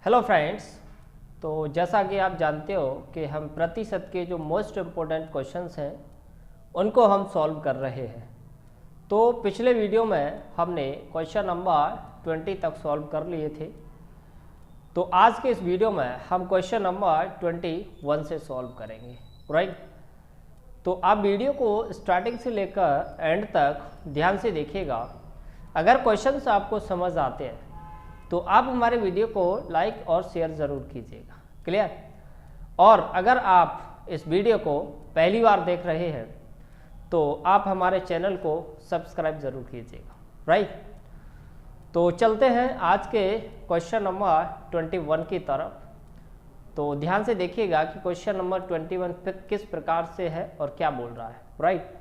Hello friends. तो जैसा कि आप जानते हो कि हम प्रतिशत के जो मोस्ट इम्पोर्टेंट क्वेश्चंस हैं उनको हम सॉल्व कर रहे हैं। तो पिछले वीडियो में हमने क्वेश्चन नंबर 20 तक सॉल्व कर लिए थे। तो आज के इस वीडियो में हम क्वेश्चन नंबर 21 से सॉल्व करेंगे, राइट। तो आप वीडियो को स्टार्टिंग से लेकर एंड तक ध्यान से देखिएगा। अगर क्वेश्चंस आपको समझ आते हैं तो आप हमारे वीडियो को लाइक और शेयर ज़रूर कीजिएगा, क्लियर। और अगर आप इस वीडियो को पहली बार देख रहे हैं तो आप हमारे चैनल को सब्सक्राइब ज़रूर कीजिएगा, राइट। तो चलते हैं आज के क्वेश्चन नंबर 21 की तरफ। तो ध्यान से देखिएगा कि क्वेश्चन नंबर 21 किस प्रकार से है और क्या बोल रहा है, राइट।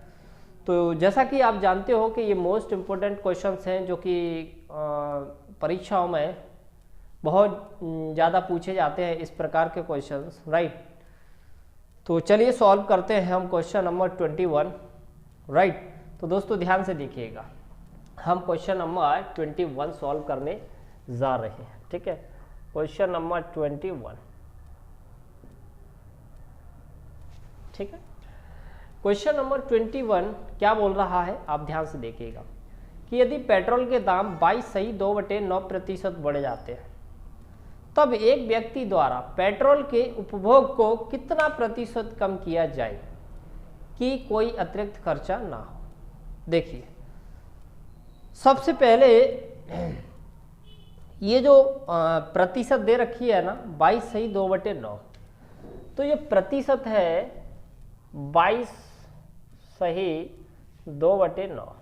तो जैसा कि आप जानते हो कि ये मोस्ट इम्पोर्टेंट क्वेश्चंस हैं जो कि परीक्षाओं में बहुत ज़्यादा पूछे जाते हैं इस प्रकार के क्वेश्चंस, राइट। तो चलिए सॉल्व करते हैं हम क्वेश्चन नंबर 21, राइट। तो दोस्तों ध्यान से देखिएगा, हम क्वेश्चन नंबर 21 सॉल्व करने जा रहे हैं, ठीक है। क्वेश्चन नंबर 21, ठीक है। क्वेश्चन नंबर 21 क्या बोल रहा है, आप ध्यान से देखिएगा कि यदि पेट्रोल के दाम 22.2/9% बढ़ जाते हैं तब एक व्यक्ति द्वारा पेट्रोल के उपभोग को कितना प्रतिशत कम किया जाए कि कोई अतिरिक्त खर्चा ना हो। देखिए, सबसे पहले ये जो प्रतिशत दे रखी है ना 22.2/9, तो ये प्रतिशत है 22.2/9।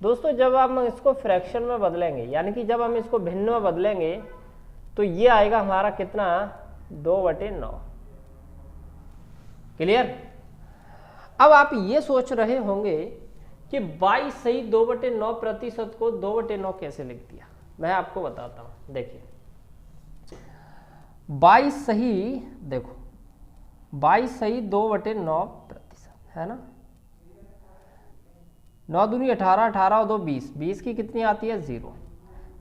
दोस्तों जब हम इसको फ्रैक्शन में बदलेंगे, यानी कि जब हम इसको भिन्न में बदलेंगे तो ये आएगा हमारा कितना, 2/9, क्लियर। अब आप ये सोच रहे होंगे कि 22.2/9% को 2/9 कैसे लिख दिया। मैं आपको बताता हूं, देखिए 22.2/9% है ना। 9 दूनी 18, 18 और 2 20, 20 की कितनी आती है 0।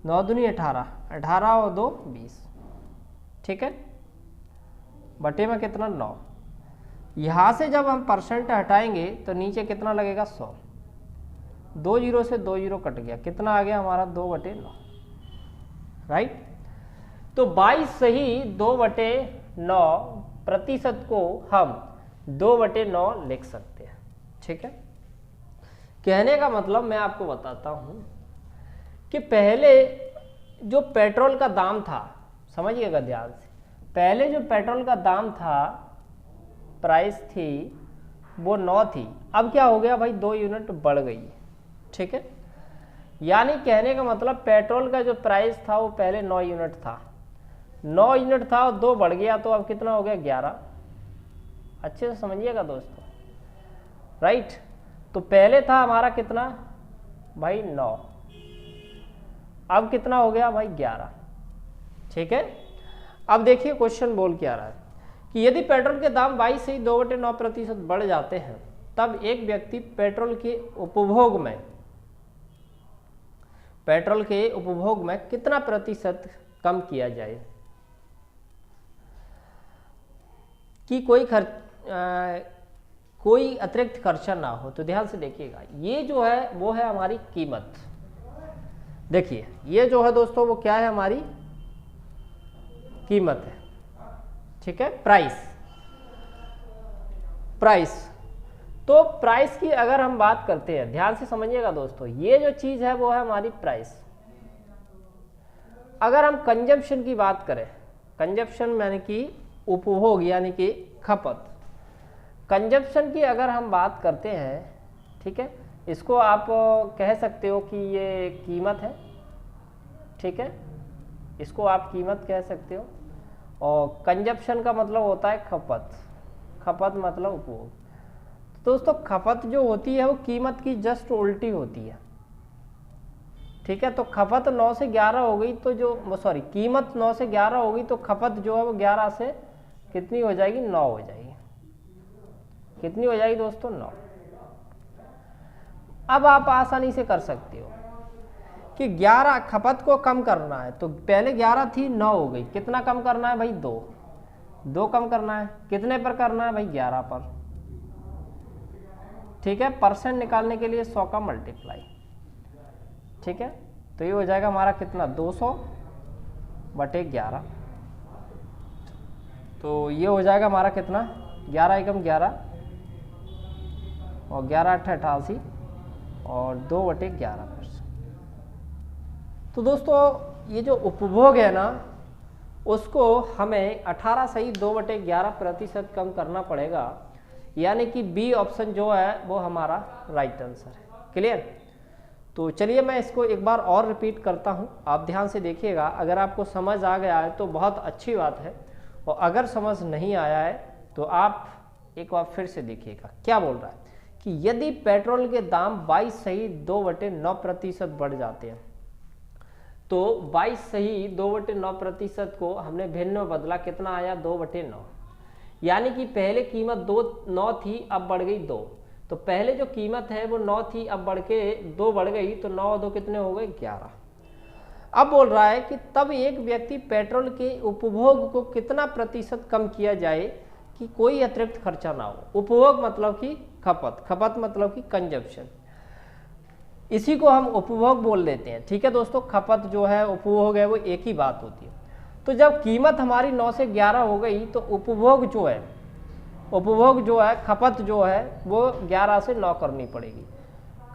9 दूनी 18, 18 और 2 20, ठीक है। बटे में कितना 9। यहाँ से जब हम परसेंट हटाएंगे तो नीचे कितना लगेगा 100। 2 जीरो से 2 जीरो कट गया, कितना आ गया हमारा 2/9, राइट। तो 22.2/9% को हम 2/9 लिख सकते हैं, ठीक है। कहने का मतलब मैं आपको बताता हूं कि पहले जो पेट्रोल का दाम था, समझिएगा ध्यान से, पहले जो पेट्रोल का दाम था, प्राइस थी वो 9 थी, अब क्या हो गया भाई 2 यूनिट बढ़ गई, ठीक है। यानी कहने का मतलब पेट्रोल का जो प्राइस था वो पहले 9 यूनिट था, 9 यूनिट था और 2 बढ़ गया तो अब कितना हो गया 11। अच्छे से समझिएगा दोस्तों, राइट। तो पहले था हमारा कितना भाई 9, अब कितना हो गया भाई 11, ठीक है। अब देखिए क्वेश्चन बोल क्या रहा है कि यदि पेट्रोल के दाम 22.2/9% बढ़ जाते हैं तब एक व्यक्ति पेट्रोल के उपभोग में कितना प्रतिशत कम किया जाए कि कोई अतिरिक्त खर्चा ना हो। तो ध्यान से देखिएगा, ये जो है वो है हमारी कीमत। देखिए ये जो है दोस्तों वो क्या है, हमारी कीमत है, ठीक है। प्राइस। तो प्राइस की अगर हम बात करते हैं, ध्यान से समझिएगा दोस्तों, ये जो चीज है वो है हमारी प्राइस। अगर हम कंजप्शन की बात करें, कंजप्शन यानी कि उपभोग यानी कि खपत, कंजप्शन की अगर हम बात करते हैं, ठीक है, इसको आप कह सकते हो कि ये कीमत है, ठीक है, इसको आप कीमत कह सकते हो। और कंजप्शन का मतलब होता है खपत, खपत मतलब उपभोग। तो दोस्तों खपत जो होती है वो कीमत की जस्ट उल्टी होती है, ठीक है। तो खपत 9 से 11 हो गई तो कीमत 9 से 11 हो गई तो खपत जो है वो 11 से कितनी हो जाएगी, 9 हो जाएगी। कितनी हो जाएगी दोस्तों, 9। अब आप आसानी से कर सकते हो कि 11 खपत को कम करना है, तो पहले 11 थी 9 हो गई, कितना कम करना है भाई 2 कम करना है, कितने पर करना है भाई 11 पर। ठीक है, परसेंट निकालने के लिए 100 का मल्टीप्लाई। ठीक है, तो ये हो जाएगा हमारा कितना 200/11। तो ये हो जाएगा हमारा कितना 11 एकम 11 और 11 8 88 और 2/11%। तो दोस्तों ये जो उपभोग है ना उसको हमें 18 सही 2/11% कम करना पड़ेगा, यानी कि बी ऑप्शन जो है वो हमारा राइट आंसर है। क्लियर? तो चलिए मैं इसको एक बार और रिपीट करता हूँ, आप ध्यान से देखिएगा। अगर आपको समझ आ गया है तो बहुत अच्छी बात है, और अगर समझ नहीं आया है तो आप एक बार फिर से देखिएगा। क्या बोल रहा है कि यदि पेट्रोल के दाम 22 सही 2/9% बढ़ जाते हैं, तो 22 सही 2/9% को हमने भिन्न में बदला, कितना आया 2/9, यानी कि पहले कीमत 9 थी अब बढ़ गई 2। तो पहले जो कीमत है वो 9 थी, अब बढ़ के 2 बढ़ गई, तो 9 और 2 कितने हो गए 11। अब बोल रहा है कि तब एक व्यक्ति पेट्रोल के उपभोग को कितना प्रतिशत कम किया जाए कि कोई अतिरिक्त खर्चा ना हो। उपभोग मतलब कि खपत, खपत मतलब कि कंजप्शन, इसी को हम उपभोग बोल देते हैं। ठीक है दोस्तों, खपत जो है उपभोग है वो एक ही बात होती है। तो जब कीमत हमारी 9 से 11 हो गई तो उपभोग जो है खपत जो है वो 11 से 9 करनी पड़ेगी।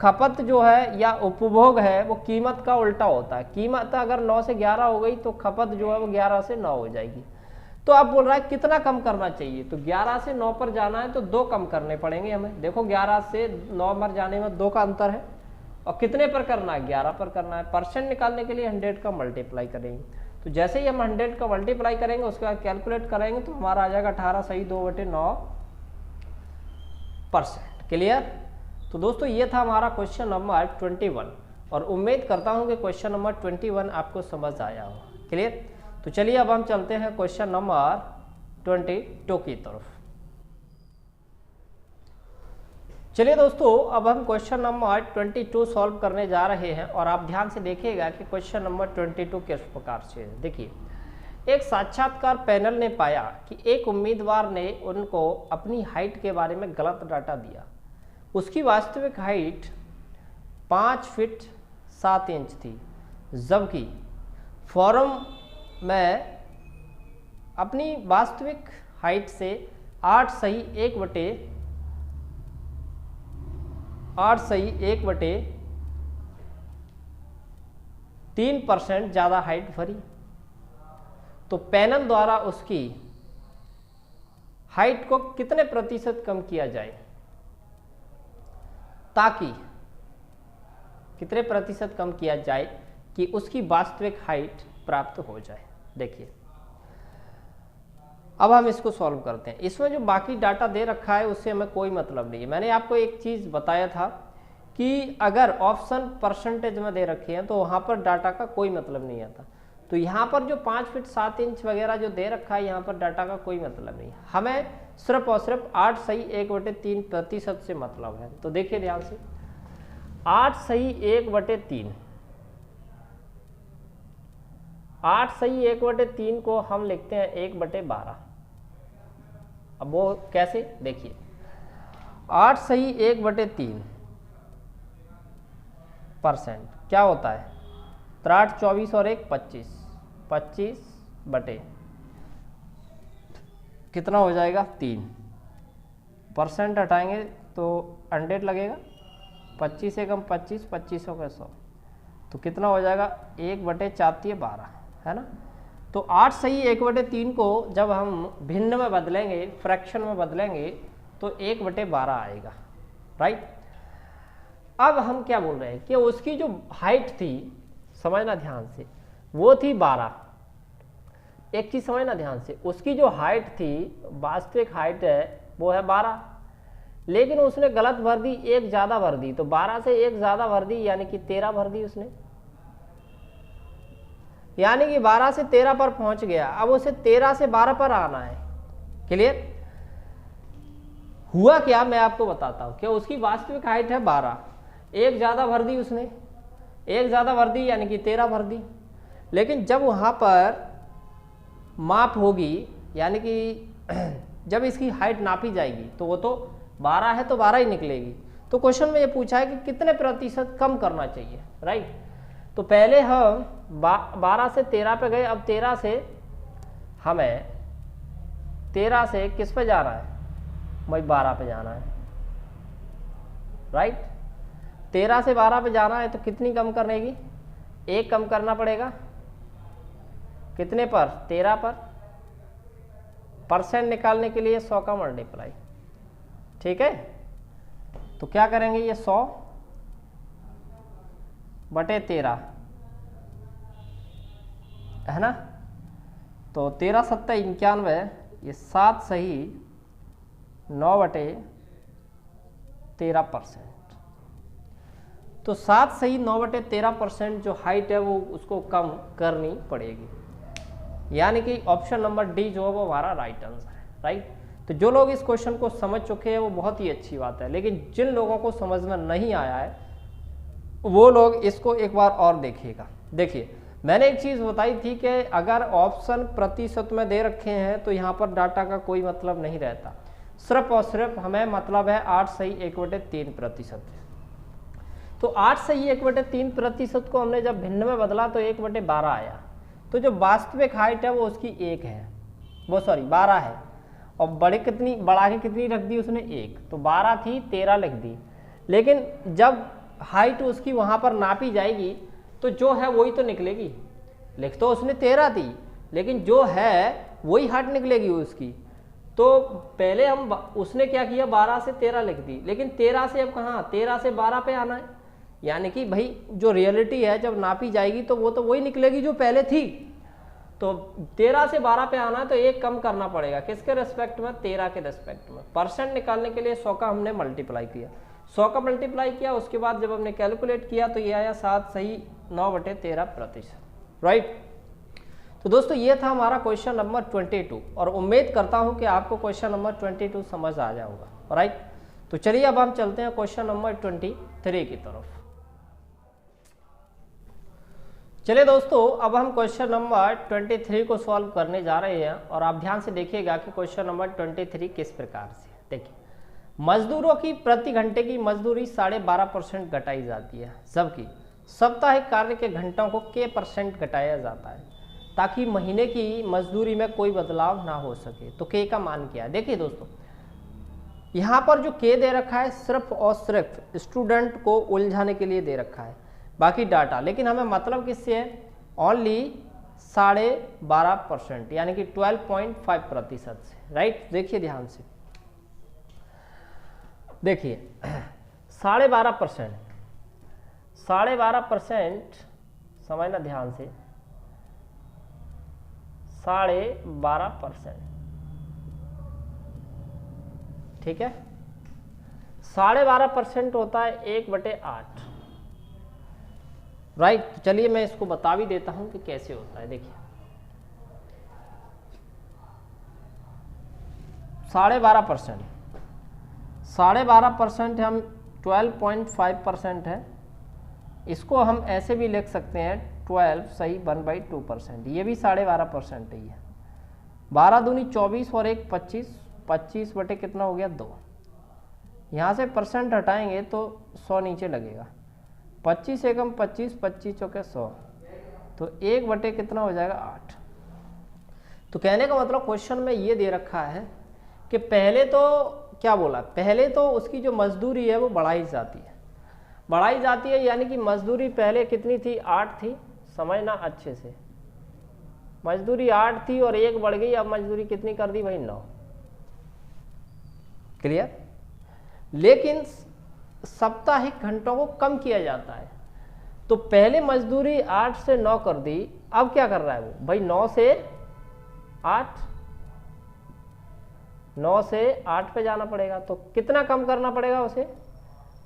खपत जो है या उपभोग है वो कीमत का उल्टा होता है। कीमत अगर 9 से 11 हो गई तो खपत जो है वो 11 से 9 हो जाएगी। तो अब बोल रहा है कितना कम करना चाहिए, तो 11 से 9 पर जाना है तो 2 कम करने पड़ेंगे हमें। देखो 11 से 9 पर जाने में 2 का अंतर है, और कितने पर करना है 11 पर करना है। परसेंट निकालने के लिए 100 का मल्टीप्लाई करेंगे, तो जैसे ही हम 100 का मल्टीप्लाई करेंगे उसके बाद कैलकुलेट करेंगे तो हमारा आ जाएगा 18 सही 2/9%। क्लियर? तो दोस्तों ये था हमारा क्वेश्चन नंबर 21, और उम्मीद करता हूँ कि क्वेश्चन नंबर 21 आपको समझ आया हो। क्लियर? तो चलिए अब हम चलते हैं क्वेश्चन नंबर 22 की तरफ। चलिए दोस्तों अब हम क्वेश्चन नंबर 22 सॉल्व करने जा रहे हैं, और आप ध्यान से देखिएगा कि क्वेश्चन नंबर 22 किस प्रकार से है। देखिए, एक साक्षात्कार पैनल ने पाया कि एक उम्मीदवार ने उनको अपनी हाइट के बारे में गलत डाटा दिया। उसकी वास्तविक हाइट 5 फीट 7 इंच थी, जबकि फॉर्म में अपनी वास्तविक हाइट से 8 सही 1/3% ज़्यादा हाइट भरी। तो पैनल द्वारा उसकी हाइट को कितने प्रतिशत कम किया जाए, ताकि कितने प्रतिशत कम किया जाए कि उसकी वास्तविक हाइट प्राप्त हो जाए। देखिए अब हम इसको सॉल्व करते हैं। इसमें जो बाकी डाटा दे रखा है उससे हमें कोई मतलब नहीं है। मैंने आपको एक चीज़ बताया था कि अगर ऑप्शन परसेंटेज में दे रखे हैं तो वहाँ पर डाटा का कोई मतलब नहीं आता। तो यहाँ पर जो 5 फीट 7 इंच वगैरह जो दे रखा है यहाँ पर डाटा का कोई मतलब नहीं, हमें सिर्फ और सिर्फ 8 सही 1/3% से मतलब है। तो देखिए ध्यान से, 8 सही 1/3, 8 सही 1/3 को हम लिखते हैं 1/12। अब वो कैसे, देखिए 8 सही 1/3% क्या होता है, 8 24 और 1 25, 25 बटे कितना हो जाएगा 3, परसेंट हटाएंगे तो 100 लगेगा, 25 से कम 25, 25 का 100, तो कितना हो जाएगा 1/4 है ना। तो 8 सही 1/3 को जब हम भिन्न में बदलेंगे, फ्रैक्शन में बदलेंगे तो 1/12 आएगा, राइट। अब हम क्या बोल रहे हैं कि उसकी जो हाइट थी, समझना ध्यान से, वो थी 12। एक चीज समझना ध्यान से, उसकी जो हाइट थी, वास्तविक हाइट है वो है 12, लेकिन उसने गलत भर दी, एक ज्यादा भर दी। तो 12 से एक ज्यादा भर दी यानी कि 13 भर दी उसने, यानी कि 12 से 13 पर पहुंच गया। अब उसे 13 से 12 पर आना है। क्लियर? हुआ क्या मैं आपको बताता हूं कि उसकी वास्तविक हाइट है 12, एक ज्यादा भर दी उसने, एक ज़्यादा भर दी यानी कि 13 भर दी। लेकिन जब वहाँ पर माप होगी यानी कि जब इसकी हाइट नापी जाएगी तो वो तो 12 है तो 12 ही निकलेगी। तो क्वेश्चन में ये पूछा है कि कितने प्रतिशत कम करना चाहिए, राइट। तो पहले हम 12 से 13 पे गए, अब 13 से किस पे जाना है भाई, 12 पे जाना है, राइट। 13 से 12 पे जाना है तो कितनी कम करेगी, 1 कम करना पड़ेगा, कितने पर, 13 पर। परसेंट निकालने के लिए 100 का मल्टीप्लाई, ठीक है। तो क्या करेंगे, ये 100 बटे 13 है ना। तो 13 सत्ता 91, ये 7 सही 9 बटे 13%। तो 7 सही 9 बटे 13% जो हाइट है वो उसको कम करनी पड़ेगी, यानी कि ऑप्शन नंबर डी जो है वो हमारा राइट आंसर है, राइट। तो जो लोग इस क्वेश्चन को समझ चुके हैं वो बहुत ही अच्छी बात है, लेकिन जिन लोगों को समझ में नहीं आया है वो लोग इसको एक बार और देखिएगा। देखिए, मैंने एक चीज़ बताई थी कि अगर ऑप्शन प्रतिशत में दे रखे हैं तो यहाँ पर डाटा का कोई मतलब नहीं रहता, सिर्फ और सिर्फ हमें मतलब है 8 सही 1/3%। तो 8 सही 1/3% को हमने जब भिन्न में बदला तो 1/12 आया। तो जो वास्तविक हाइट है वो उसकी 1 है, वो सॉरी 12 है, और बढ़ा के कितनी रख दी उसने, 1। तो 12 थी 13 लिख दी। लेकिन जब हाइट उसकी वहाँ पर नापी जाएगी तो जो है वही तो निकलेगी। लिख तो उसने 13 थी लेकिन जो है वही हाइट निकलेगी उसकी। तो पहले हम उसने क्या किया, 12 से 13 लिख दी, लेकिन 13 से अब कहाँ, 13 से 12 पे आना है, यानी कि भाई जो रियलिटी है जब नापी जाएगी तो वो तो वही निकलेगी जो पहले थी। तो 13 से 12 पे आना है तो 1 कम करना पड़ेगा, किसके रेस्पेक्ट में, 13 के रेस्पेक्ट में। परसेंट निकालने के लिए 100 का हमने मल्टीप्लाई किया, 100 का मल्टीप्लाई किया, उसके बाद जब हमने कैलकुलेट किया तो ये आया 7 सही 9/13%, राइट। तो दोस्तों ये था हमारा क्वेश्चन नंबर 22 और उम्मीद करता हूं कि आपको क्वेश्चन नंबर 22 समझ आ जाएगा, राइट। तो चलिए अब हम चलते हैं क्वेश्चन नंबर 23 की तरफ। चलिए दोस्तों, अब हम क्वेश्चन नंबर 23 को सॉल्व करने जा रहे हैं और आप ध्यान से देखिएगा कि क्वेश्चन नंबर 23 किस प्रकार से। देखिए, मजदूरों की प्रति घंटे की मजदूरी 12.5% घटाई जाती है, जबकि साप्ताहिक कार्य के घंटों को k% घटाया जाता है ताकि महीने की मजदूरी में कोई बदलाव ना हो सके। तो k का मान क्या है। देखिए दोस्तों, यहाँ पर जो k दे रखा है सिर्फ और सिर्फ स्टूडेंट को उलझाने के लिए दे रखा है, बाकी डाटा, लेकिन हमें मतलब किससे है, ओनली 12.5% यानी कि 12.5% से, राइट। देखिए ध्यान से, देखिए 12.5% समझना ध्यान से, 12.5%, ठीक है। 12.5% होता है 1/8, राइट। तो चलिए मैं इसको बता भी देता हूं कि कैसे होता है। देखिए 12.5% हम 12.5% है, इसको हम ऐसे भी लिख सकते हैं 12 सही 1/2%, ये भी 12.5% ही है। 12 दूनी 24 और 1 25, 25 बटे कितना हो गया 2, यहाँ से परसेंट हटाएंगे तो 100 नीचे लगेगा, 25 एकम 25, 25 चौके 100, तो 1 बटे कितना हो जाएगा 8। तो कहने का मतलब क्वेश्चन में ये दे रखा है कि पहले तो क्या बोला, पहले तो उसकी जो मजदूरी है वो बढ़ाई जाती है, यानी कि मजदूरी पहले कितनी थी, 8 थी, समझना अच्छे से, मजदूरी 8 थी और 1 बढ़ गई, अब मजदूरी कितनी कर दी भाई 9, क्लियर। लेकिन साप्ताहिक घंटों को कम किया जाता है, तो पहले मजदूरी 8 से 9 कर दी, अब क्या कर रहा है वो भाई 9 से 8 पे जाना पड़ेगा। तो कितना कम करना पड़ेगा उसे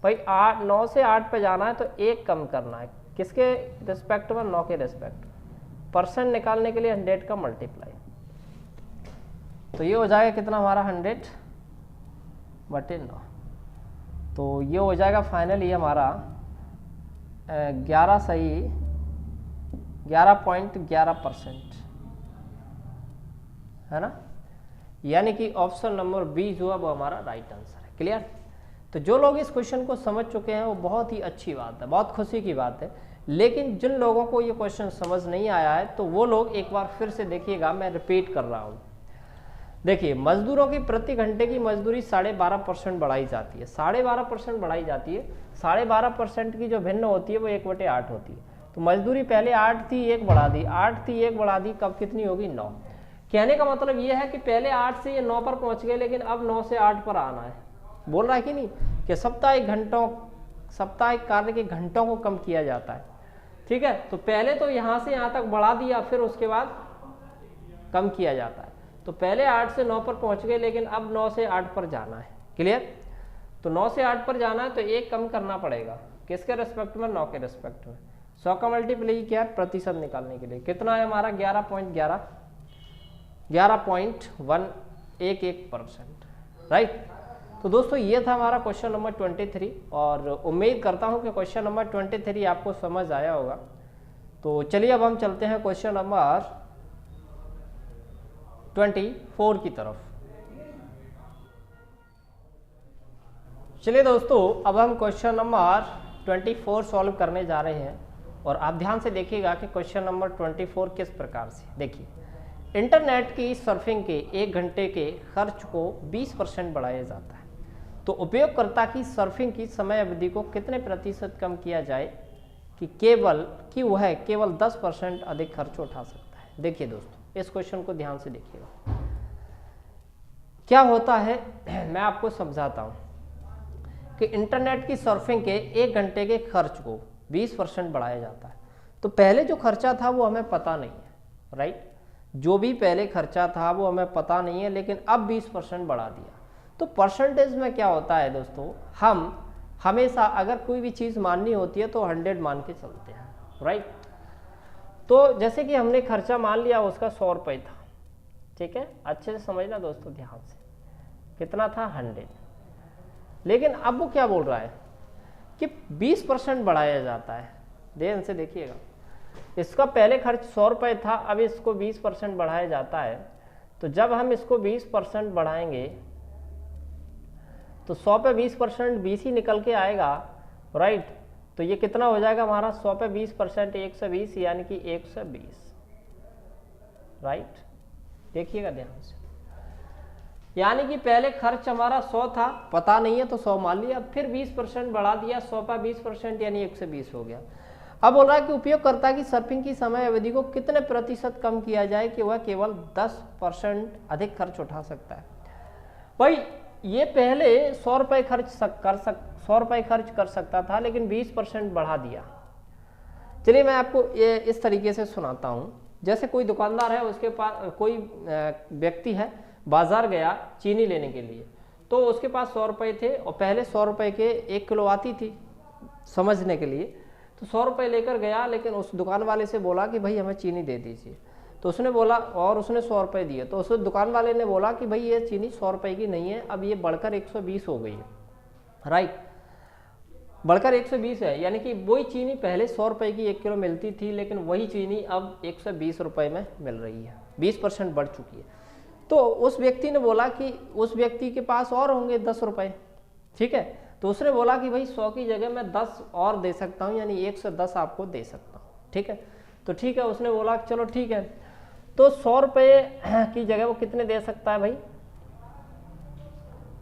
भाई, 9 से 8 पे जाना है तो 1 कम करना है, किसके रिस्पेक्ट में, 9 के रिस्पेक्ट। परसेंट निकालने के लिए 100 का मल्टीप्लाई, तो ये हो जाएगा कितना हमारा 100/9, तो ये हो जाएगा फाइनली हमारा 11 सही 11.11% है ना, यानी कि ऑप्शन नंबर बी जो है वो हमारा राइट आंसर है। क्लियर? तो जो लोग इस क्वेश्चन को समझ चुके हैं वो बहुत ही अच्छी बात है, बहुत खुशी की बात है। लेकिन जिन लोगों को ये क्वेश्चन समझ नहीं आया है तो वो लोग एक बार फिर से देखिएगा, मैं रिपीट कर रहा हूँ। देखिए, मजदूरों की प्रति घंटे की मजदूरी 12.5% बढ़ाई जाती है, 12.5% बढ़ाई जाती है। 12.5% की जो भिन्न होती है वो 1/8 होती है। तो मजदूरी पहले 8 थी, 1 बढ़ा दी, 8 थी 1 बढ़ा दी, कब कितनी होगी? 9। कहने का मतलब ये है कि पहले 8 से ये 9 पर पहुंच गए, लेकिन अब 9 से 8 पर आना है। बोल रहा है कि नहीं कि साप्ताहिक कार्य के घंटों को कम किया जाता है। ठीक है, तो पहले तो यहाँ से यहाँ तक बढ़ा दिया, फिर उसके बाद कम किया जाता है। तो पहले 8 से 9 पर पहुंच गए, लेकिन अब 9 से 8 पर जाना है। क्लियर? तो 9 से 8 पर जाना है तो एक कम करना पड़ेगा, किसके रेस्पेक्ट में? 9 के रेस्पेक्ट में। 100 का मल्टीप्लाई किया प्रतिशत निकालने के लिए, कितना है हमारा? 11.11% राइट। तो दोस्तों ये था हमारा क्वेश्चन नंबर 23 और उम्मीद करता हूं कि क्वेश्चन नंबर 23 आपको समझ आया होगा। तो चलिए अब हम चलते हैं क्वेश्चन नंबर 24 की तरफ। चलिए दोस्तों, अब हम क्वेश्चन नंबर 24 सॉल्व करने जा रहे हैं और आप ध्यान से देखिएगा कि क्वेश्चन नंबर 24 किस प्रकार से। देखिए, इंटरनेट की सर्फिंग के 1 घंटे के खर्च को 20% बढ़ाया जाता है, तो उपयोगकर्ता की सर्फिंग की समय अवधि को कितने प्रतिशत कम किया जाए कि वह केवल 10% अधिक खर्च उठा सकता है। देखिए दोस्तों, इस क्वेश्चन को ध्यान से देखिएगा। क्या होता है मैं आपको समझाता हूं कि इंटरनेट की सर्फिंग के 1 घंटे के खर्च को 20% बढ़ाया जाता है। तो पहले जो खर्चा था वो हमें पता नहीं है, राइट। जो भी पहले खर्चा था वो हमें पता नहीं है, लेकिन अब 20% बढ़ा दिया। तो परसेंटेज में क्या होता है दोस्तों, हम हमेशा अगर कोई भी चीज़ माननी होती है तो 100 मान के चलते हैं, राइट। तो जैसे कि हमने खर्चा मान लिया, उसका 100 रुपये था, ठीक है, अच्छे से समझना दोस्तों ध्यान से, कितना था? 100। लेकिन अब वो क्या बोल रहा है कि 20% बढ़ाया जाता है। ध्यान से देखिएगा, इसका पहले खर्च 100 रुपये था, अब इसको 20% बढ़ाया जाता है। तो जब हम इसको 20% बढ़ाएंगे तो 100 पे 20% 20 ही निकल के आएगा, राइट। तो ये कितना हो जाएगा हमारा? 100 पे 20% 120, यानी कि 120, राइट। देखिएगा ध्यान से, यानी कि पहले खर्च हमारा 100 था, पता नहीं है तो 100 मान लिया, फिर 20% बढ़ा दिया, 100 पे 20% यानी 120 हो गया। अब बोल रहा है कि उपयोगकर्ता की सर्फिंग की समय अवधि को कितने प्रतिशत कम किया जाए कि वह केवल 10% अधिक खर्च उठा सकता है। भाई ये पहले 100 रुपये खर्च कर सकता था, लेकिन 20% बढ़ा दिया। चलिए मैं आपको ये इस तरीके से सुनाता हूँ। जैसे कोई दुकानदार है, उसके पास कोई व्यक्ति है, बाजार गया चीनी लेने के लिए, तो उसके पास 100 रुपये थे और पहले 100 रुपये के 1 किलो आती थी समझने के लिए। तो 100 रुपये लेकर गया, लेकिन उस दुकान वाले से बोला कि भाई हमें चीनी दे दीजिए। तो उसने बोला, और उसने 100 रुपये दिए। तो उस दुकान वाले ने बोला कि भाई ये चीनी 100 रुपये की नहीं है, अब ये बढ़कर 120 हो गई है, राइट। बढ़कर 120 है, यानी कि वही चीनी पहले 100 रुपये की 1 किलो मिलती थी, लेकिन वही चीनी अब 120 रुपये में मिल रही है, 20% बढ़ चुकी है। तो उस व्यक्ति ने बोला कि उस व्यक्ति के पास और होंगे 10 रुपये, ठीक है। तो उसने बोला कि भाई 100 की जगह मैं 10 और दे सकता हूँ, यानी 110 आपको दे सकता हूँ, ठीक है। तो ठीक है, उसने बोला चलो ठीक है। तो 100 रुपये की जगह वो कितने दे सकता है भाई?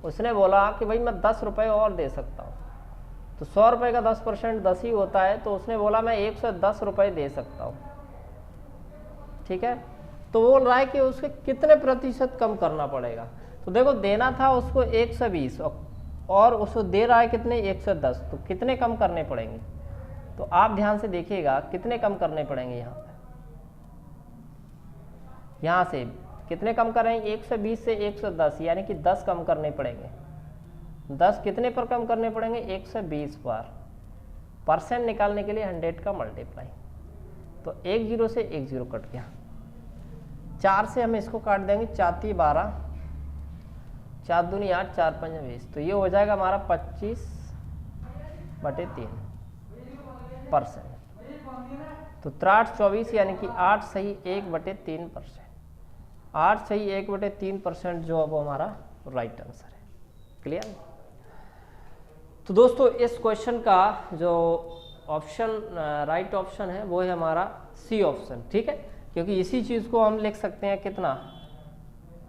उसने बोला कि भाई मैं 10 रुपये और दे सकता हूँ। तो 100 रुपये का 10% 10 ही होता है, तो उसने बोला मैं 110 रुपये दे सकता हूँ, ठीक है। तो बोल रहा है कि उसके कितने प्रतिशत कम करना पड़ेगा। तो देखो, देना था उसको 120 और उसको दे रहा है कितने? 110। तो कितने कम करने पड़ेंगे? तो आप ध्यान से देखिएगा, कितने कम करने पड़ेंगे यहाँ पे। यहाँ से कितने कम करेंगे? 120 से 110, यानी कि 10 कम करने पड़ेंगे। 10 कितने पर कम करने पड़ेंगे? 120 पर। परसेंट निकालने के लिए 100 का मल्टीप्लाई। तो 1 0 से 1 0 कट गया, 4 से हम इसको काट देंगे, 4 3 12, 4 दूनी 8, 4 5 20। तो ये हो जाएगा हमारा 25/3, %। तो 63 यानी कि 8 सही 1/3%। 8 सही 1/3% जो अब हमारा राइट आंसर है। क्लियर? तो दोस्तों इस क्वेश्चन का जो ऑप्शन राइट ऑप्शन है वो है हमारा सी ऑप्शन। ठीक है, क्योंकि इसी चीज़ को हम लिख सकते हैं कितना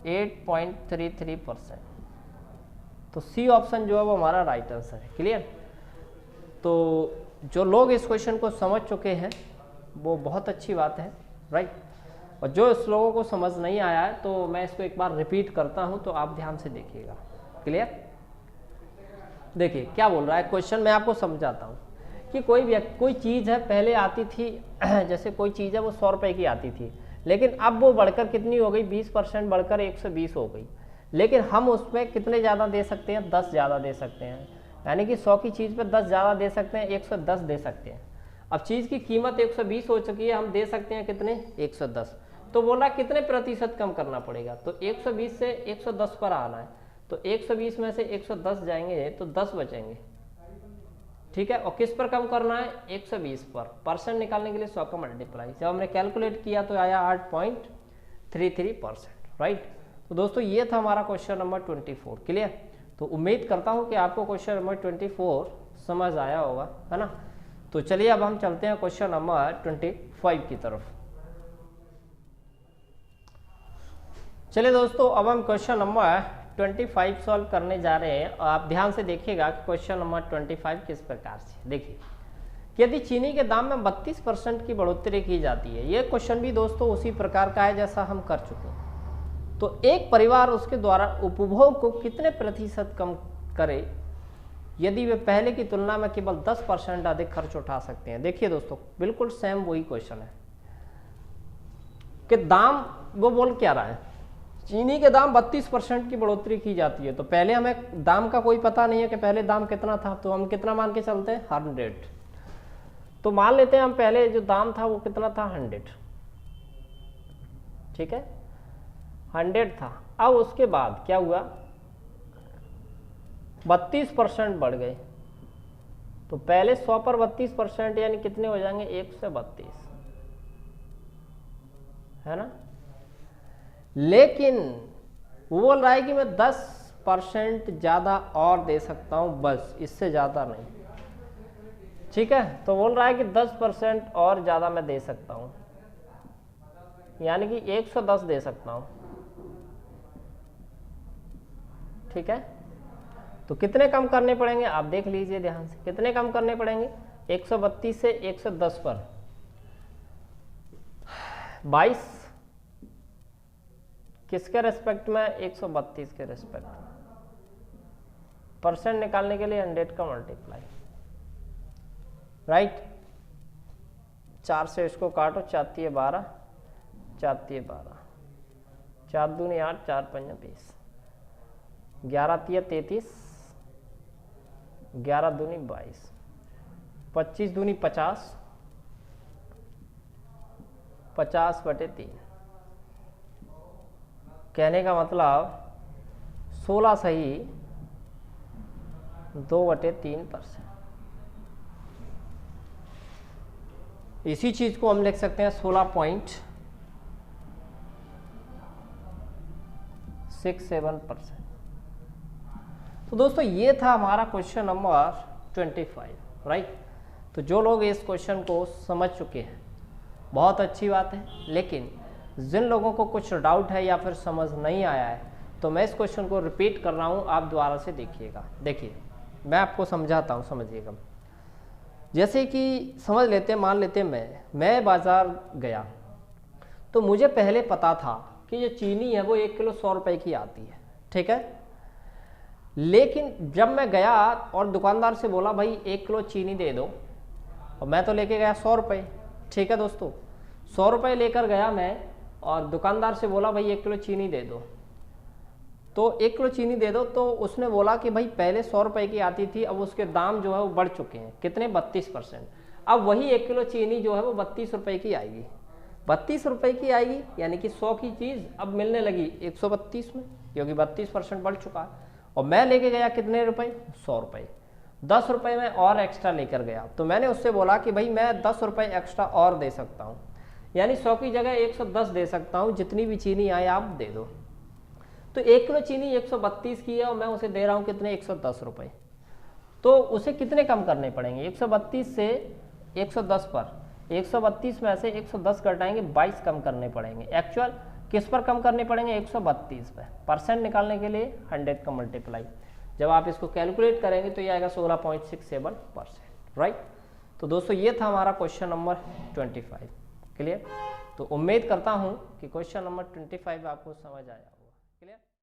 8.33%। तो सी ऑप्शन जो है वो हमारा राइट आंसर है। क्लियर? तो जो लोग इस क्वेश्चन को समझ चुके हैं वो बहुत अच्छी बात है, राइट। और जो इस लोगों को समझ नहीं आया है तो मैं इसको एक बार रिपीट करता हूं, तो आप ध्यान से देखिएगा। क्लियर? देखिए क्या बोल रहा है क्वेश्चन, मैं आपको समझाता हूं कि कोई चीज़ है पहले आती थी जैसे कोई चीज़ है वो 100 रुपये की आती थी, लेकिन अब वो बढ़कर कितनी हो गई 20% बढ़कर 120 हो गई। लेकिन हम उसमें कितने ज़्यादा दे सकते हैं 10 ज़्यादा दे सकते हैं, यानी कि 100 की चीज़ पे 10 ज़्यादा दे सकते हैं, 110 दे सकते हैं। अब चीज़ की कीमत 120 हो चुकी है, हम दे सकते हैं कितने 110। तो बोला कितने प्रतिशत कम करना पड़ेगा, तो 120 से 110 पर आना है। तो 120 में से 110 जाएंगे तो 10 बचेंगे। ठीक है, और किस पर कम करना है 120 पर। परसेंट निकालने के लिए 100 का मल्टीप्लाई, जब हमने कैलकुलेट किया तो आया 8.33%। राइट। तो दोस्तों ये था हमारा क्वेश्चन नंबर 24। क्लियर? तो उम्मीद करता हूँ कि आपको क्वेश्चन नंबर 24 समझ आया होगा, है ना। तो चलिए अब हम चलते हैं क्वेश्चन नंबर 25 की तरफ। चलिए दोस्तों अब हम क्वेश्चन नंबर 25 सॉल्व करने जा रहे हैं। और आप ध्यान से देखिएगा कि क्वेश्चन नंबर 25 किस प्रकार से। देखिए, यदि चीनी के दाम में 32% की बढ़ोतरी की जाती है, ये क्वेश्चन भी दोस्तों उसी प्रकार का है जैसा हम कर चुके हैं। तो एक परिवार उसके द्वारा उपभोग को कितने प्रतिशत कम करे यदि वे पहले की तुलना में केवल 10% अधिक खर्च उठा सकते हैं। देखिए दोस्तों बिल्कुल सेम वही क्वेश्चन है कि दाम, वो बोल क्या रहा है, चीनी के दाम 32% की बढ़ोतरी की जाती है। तो पहले हमें दाम का कोई पता नहीं है कि पहले दाम कितना था, तो हम कितना मान के चलते हैं 100। तो मान लेते हैं हम पहले जो दाम था वो कितना था 100। ठीक है, 100 था। अब उसके बाद क्या हुआ 32% बढ़ गए। तो पहले 100 पर 32% यानी कितने हो जाएंगे 132, है ना। लेकिन वो बोल रहा है कि मैं 10% ज़्यादा और दे सकता हूँ, बस इससे ज़्यादा नहीं। ठीक है, तो बोल रहा है कि 10% और ज़्यादा मैं दे सकता हूँ, यानी कि 110 दे सकता हूँ। ठीक है, तो कितने कम करने पड़ेंगे आप देख लीजिए ध्यान से, कितने कम करने पड़ेंगे 132 से 110 पर 22 किसके रेस्पेक्ट में 132 के रेस्पेक्ट में। परसेंट निकालने के लिए 100 का मल्टीप्लाई। राइट, 4 से इसको काटो, 4 तिये 12, 4 तिये 12, 4 दूनी 8, 4 पंजा 20, 11 तिये 33, 11 दूनी 22, 25 दूनी 50, 50/3। कहने का मतलब 16 सही 2/3%। इसी चीज को हम लिख सकते हैं 16.67%। तो दोस्तों ये था हमारा क्वेश्चन नंबर 25। राइट। तो जो लोग इस क्वेश्चन को समझ चुके हैं बहुत अच्छी बात है, लेकिन जिन लोगों को कुछ डाउट है या फिर समझ नहीं आया है तो मैं इस क्वेश्चन को रिपीट कर रहा हूँ, आप दोबारा से देखिएगा। देखिए मैं आपको समझाता हूँ, समझिएगा। जैसे कि समझ लेते हैं, मान लेते हैं मैं बाज़ार गया तो मुझे पहले पता था कि जो चीनी है वो 1 किलो 100 रुपये की आती है। ठीक है, लेकिन जब मैं गया और दुकानदार से बोला भाई 1 किलो चीनी दे दो, और मैं तो लेके गया 100 रुपये। ठीक है दोस्तों, 100 रुपये लेकर गया मैं और दुकानदार से बोला भाई 1 किलो चीनी दे दो। तो 1 किलो चीनी दे दो, तो उसने बोला कि भाई पहले 100 रुपये की आती थी, अब उसके दाम जो है वो बढ़ चुके हैं, कितने 32%। अब वही 1 किलो चीनी जो है वो 32 रुपये की आएगी, 32 रुपये की आएगी, यानी कि 100 की चीज़ अब मिलने लगी 132 में, क्योंकि 32% बढ़ चुका है। और मैं लेके गया कितने रुपए 100 रुपये। 10 रुपये में और एक्स्ट्रा लेकर गया, तो मैंने उससे बोला कि भाई मैं 10 रुपये एक्स्ट्रा और दे सकता हूँ, यानी 100 की जगह 110 दे सकता हूँ, जितनी भी चीनी आए आप दे दो। तो 1 किलो चीनी 132 की है और मैं उसे दे रहा हूँ कितने, 110 रुपये। तो उसे कितने कम करने पड़ेंगे, 132 से 110 पर, 132 में से 110 घटाएंगे, 22 कम करने पड़ेंगे। एक्चुअल किस पर कम करने पड़ेंगे, 132 पे। परसेंट निकालने के लिए 100 का मल्टीप्लाई, जब आप इसको कैलकुलेट करेंगे तो ये आएगा 16.67%, राइट। तो दोस्तों ये था हमारा क्वेश्चन नंबर 25, क्लियर। तो उम्मीद करता हूँ कि क्वेश्चन नंबर 25 आपको समझ आया होगा, क्लियर।